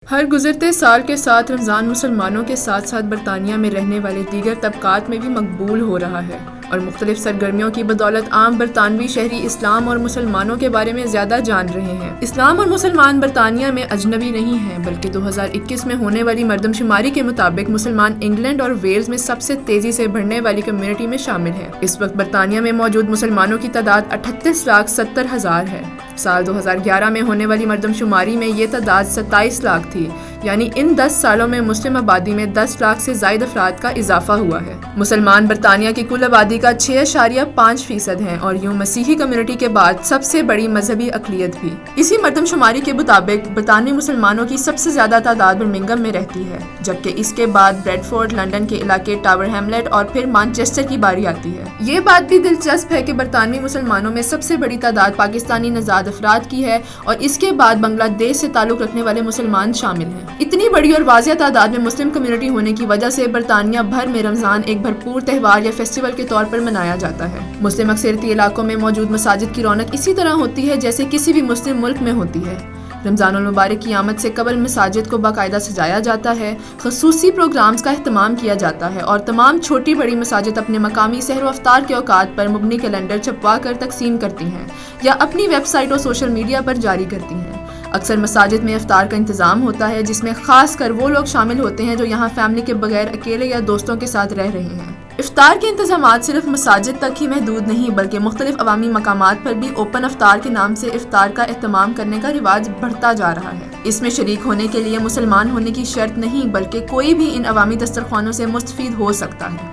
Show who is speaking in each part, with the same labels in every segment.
Speaker 1: ہر گزرتے سال کے ساتھ رمضان مسلمانوں کے ساتھ ساتھ برطانیہ میں رہنے والے دیگر طبقات میں بھی مقبول ہو رہا ہے اور مختلف سرگرمیوں کی بدولت عام برطانوی شہری اسلام اور مسلمانوں کے بارے میں زیادہ جان رہے ہیں۔ اسلام اور مسلمان برطانیہ میں اجنبی نہیں ہیں بلکہ 2021 میں ہونے والی مردم شماری کے مطابق مسلمان انگلینڈ اور ویلز میں سب سے تیزی سے بڑھنے والی کمیونٹی میں شامل ہیں۔ اس وقت برطانیہ میں موجود مسلمانوں کی تعداد 38,70,000 ہے۔ سال 2011 میں ہونے والی مردم شماری میں یہ تعداد 27 لاکھ تھی، یعنی ان 10 سالوں میں مسلم آبادی میں 10 لاکھ سے زائد افراد کا اضافہ ہوا ہے۔ مسلمان برطانیہ کی کل آبادی کا 6.5% ہیں اور یوں مسیحی کمیونٹی کے بعد سب سے بڑی مذہبی اقلیت بھی۔ اسی مردم شماری کے مطابق برطانوی مسلمانوں کی سب سے زیادہ تعداد برمنگھم میں رہتی ہے، جبکہ اس کے بعد بریڈ فورڈ، لندن کے علاقے ٹاور ہیملیٹ اور پھر مانچسٹر کی باری آتی ہے۔ یہ بات بھی دلچسپ ہے کہ برطانوی مسلمانوں میں سب سے بڑی تعداد پاکستانی نژاد افراد کی ہے اور اس کے بعد بنگلہ دیش سے تعلق رکھنے والے مسلمان شامل ہیں۔ اتنی بڑی اور واضح تعداد میں مسلم کمیونٹی ہونے کی وجہ سے برطانیہ بھر میں رمضان ایک بھرپور تہوار یا فیسٹیول کے طور پر منایا جاتا ہے۔ مسلم اکثریتی علاقوں میں موجود مساجد کی رونق اسی طرح ہوتی ہے جیسے کسی بھی مسلم ملک میں ہوتی ہے۔ رمضان المبارک کی آمد سے قبل مساجد کو باقاعدہ سجایا جاتا ہے، خصوصی پروگرامز کا اہتمام کیا جاتا ہے اور تمام چھوٹی بڑی مساجد اپنے مقامی سحر و افطار کے اوقات پر مبنی کیلنڈر چھپوا کر تقسیم کرتی ہیں یا اپنی ویب سائٹ اور سوشل میڈیا پر جاری کرتی ہیں۔ اکثر مساجد میں افطار کا انتظام ہوتا ہے جس میں خاص کر وہ لوگ شامل ہوتے ہیں جو یہاں فیملی کے بغیر اکیلے یا دوستوں کے ساتھ رہ رہے ہیں۔ افطار کے انتظامات صرف مساجد تک ہی محدود نہیں بلکہ مختلف عوامی مقامات پر بھی اوپن افطار کے نام سے افطار کا اہتمام کرنے کا رواج بڑھتا جا رہا ہے۔ اس میں شریک ہونے کے لیے مسلمان ہونے کی شرط نہیں بلکہ کوئی بھی ان عوامی دسترخوانوں سے مستفید ہو سکتا ہے،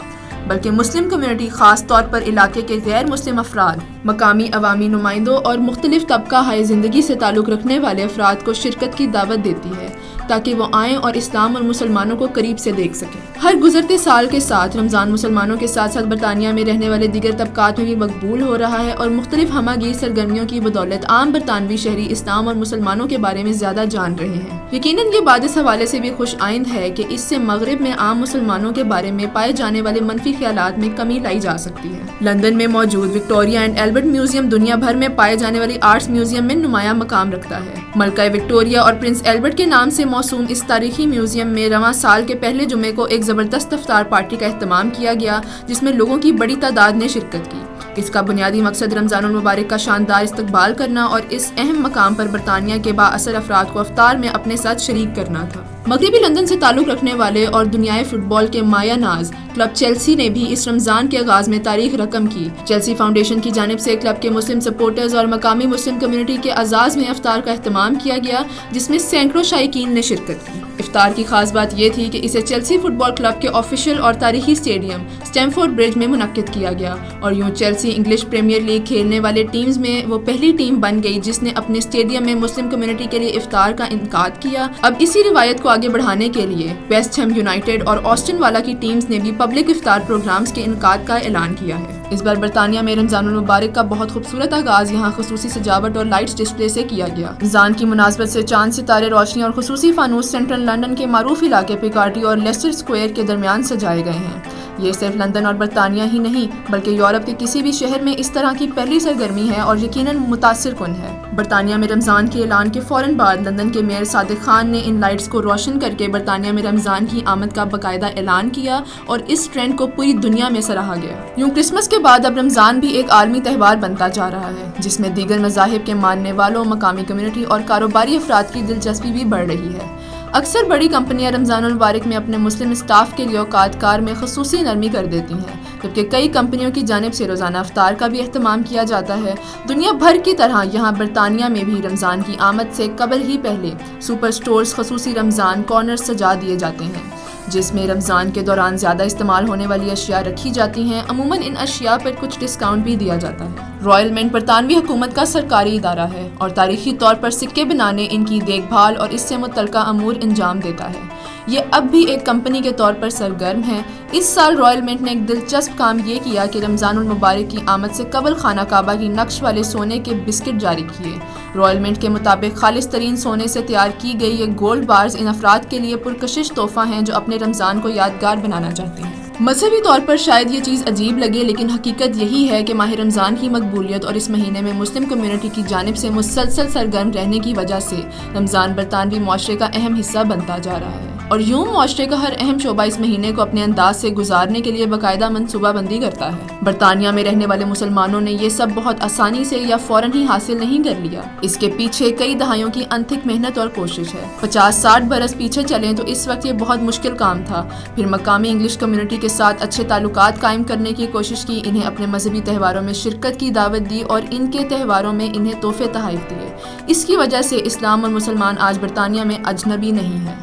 Speaker 1: بلکہ مسلم کمیونٹی خاص طور پر علاقے کے غیر مسلم افراد، مقامی عوامی نمائندوں اور مختلف طبقہ ہائے زندگی سے تعلق رکھنے والے افراد کو شرکت کی دعوت دیتی ہے تاکہ وہ آئیں اور اسلام اور مسلمانوں کو قریب سے دیکھ سکیں۔ ہر گزرتے سال کے ساتھ رمضان مسلمانوں کے ساتھ ساتھ برطانیہ میں رہنے والے دیگر طبقات میں بھی مقبول ہو رہا ہے اور مختلف ہمہ گیر سرگرمیوں کی بدولت عام برطانوی شہری اسلام اور مسلمانوں کے بارے میں زیادہ جان رہے ہیں۔ یقیناً یہ بات اس حوالے سے بھی خوش آئند ہے کہ اس سے مغرب میں عام مسلمانوں کے بارے میں پائے جانے والے منفی خیالات میں کمی لائی جا سکتی ہے۔ لندن میں موجود وکٹوریہ اینڈ البرٹ میوزیم دنیا بھر میں پائے جانے والی آرٹس میوزیم میں نمایاں مقام رکھتا ہے۔ ملکہ وکٹوریہ اور پرنس البرٹ کے نام سے موسوم اس تاریخی میوزیم میں رواں سال کے پہلے جمعے کو ایک زبردست افطار پارٹی کا اہتمام کیا گیا جس میں لوگوں کی بڑی تعداد نے شرکت کی۔ اس کا بنیادی مقصد رمضان المبارک کا شاندار استقبال کرنا اور اس اہم مقام پر برطانیہ کے بااثر افراد کو افطار میں اپنے ساتھ شریک کرنا تھا۔ مغربی لندن سے تعلق رکھنے والے اور دنیائے فٹ بال کے مایہ ناز کلب چیلسی نے بھی اس رمضان کے آغاز میں تاریخ رقم کی۔ چیلسی فاؤنڈیشن کی جانب سے کلب کے مسلم سپورٹرز اور مقامی مسلم کمیونٹی کے اعزاز میں افطار کا اہتمام کیا گیا جس میں سینکڑوں شائقین نے شرکت کی۔ افطار کی خاص بات یہ تھی کہ اسے چیلسی فٹ بال کلب کے آفیشیل اور تاریخی اسٹیڈیم اسٹیمفورڈ برج میں منعقد کیا گیا اور یوں چیلسی انگلش پریمیئر لیگ کھیلنے والے ٹیمز میں وہ پہلی ٹیم بن گئی جس نے اپنے اسٹیڈیم میں مسلم کمیونٹی کے لیے افطار کا انعقاد کیا۔ اب اسی روایت کو آگے بڑھانے کے لیے ویسٹ ہیم یونائیٹڈ اور آسٹن والا کی ٹیمز نے بھی پبلک افطار پروگرامز کے انعقاد کا اعلان کیا ہے۔ اس بار برطانیہ میں رمضان المبارک کا بہت خوبصورت آغاز یہاں خصوصی سجاوٹ اور لائٹس ڈسپلے سے کیا گیا۔ رمضان کی مناسبت سے چاند ستارے، روشنی اور خصوصی فانوس سینٹرل لندن کے معروف علاقے پیکارڈی اور لیسٹر اسکوائر کے درمیان سجائے گئے ہیں۔ یہ صرف لندن اور برطانیہ ہی نہیں بلکہ یورپ کے کسی بھی شہر میں اس طرح کی پہلی سرگرمی ہے اور یقیناً متاثر کن ہے۔ برطانیہ میں رمضان کے اعلان کے فوراً بعد لندن کے میئر صادق خان نے ان لائٹس کو روشن کر کے برطانیہ میں رمضان کی آمد کا باقاعدہ اعلان کیا اور اس ٹرینڈ کو پوری دنیا میں سراہا گیا۔ یوں کرسمس کے بعد اب رمضان بھی ایک عالمی تہوار بنتا جا رہا ہے جس میں دیگر مذاہب کے ماننے والوں، مقامی کمیونٹی اور کاروباری افراد کی دلچسپی بھی بڑھ رہی ہے۔ اکثر بڑی کمپنیاں رمضان المبارک میں اپنے مسلم اسٹاف کے لیے اوقات کار میں خصوصی نرمی کر دیتی ہیں، جبکہ کئی کمپنیوں کی جانب سے روزانہ افطار کا بھی اہتمام کیا جاتا ہے۔ دنیا بھر کی طرح یہاں برطانیہ میں بھی رمضان کی آمد سے قبل ہی پہلے سپر سٹورز خصوصی رمضان کارنر سجا دیے جاتے ہیں جس میں رمضان کے دوران زیادہ استعمال ہونے والی اشیاء رکھی جاتی ہیں۔ عموماً ان اشیاء پر کچھ ڈسکاؤنٹ بھی دیا جاتا ہے۔ رائل منٹ برطانوی حکومت کا سرکاری ادارہ ہے اور تاریخی طور پر سکے بنانے، ان کی دیکھ بھال اور اس سے متعلقہ امور انجام دیتا ہے۔ یہ اب بھی ایک کمپنی کے طور پر سرگرم ہے۔ اس سال رائل منٹ نے ایک دلچسپ کام یہ کیا کہ رمضان المبارک کی آمد سے قبل خانہ کعبہ کی نقش والے سونے کے بسکٹ جاری کیے۔ رائل منٹ کے مطابق خالص ترین سونے سے تیار کی گئی یہ گولڈ بارز ان افراد کے لیے پرکشش تحفہ ہیں جو اپنے رمضان کو یادگار بنانا چاہتے ہیں۔ مذہبی طور پر شاید یہ چیز عجیب لگے، لیکن حقیقت یہی ہے کہ ماہ رمضان کی مقبولیت اور اس مہینے میں مسلم کمیونٹی کی جانب سے مسلسل سرگرم رہنے کی وجہ سے رمضان برطانوی معاشرے کا اہم حصہ بنتا جا رہا ہے، اور یوں معاشرے کا ہر اہم شعبہ اس مہینے کو اپنے انداز سے گزارنے کے لیے باقاعدہ منصوبہ بندی کرتا ہے۔ برطانیہ میں رہنے والے مسلمانوں نے یہ سب بہت آسانی سے یا فوراً ہی حاصل نہیں کر لیا، اس کے پیچھے کئی دہائیوں کی انتھک محنت اور کوشش ہے۔ 50-60 برس پیچھے چلیں تو اس وقت یہ بہت مشکل کام تھا، پھر مقامی انگلش کمیونٹی کے ساتھ اچھے تعلقات قائم کرنے کی کوشش کی، انہیں اپنے مذہبی تہواروں میں شرکت کی دعوت دی اور ان کے تہواروں میں انہیں تحفے تحائف دیے۔ اس کی وجہ سے اسلام اور مسلمان آج برطانیہ میں اجنبی نہیں ہیں۔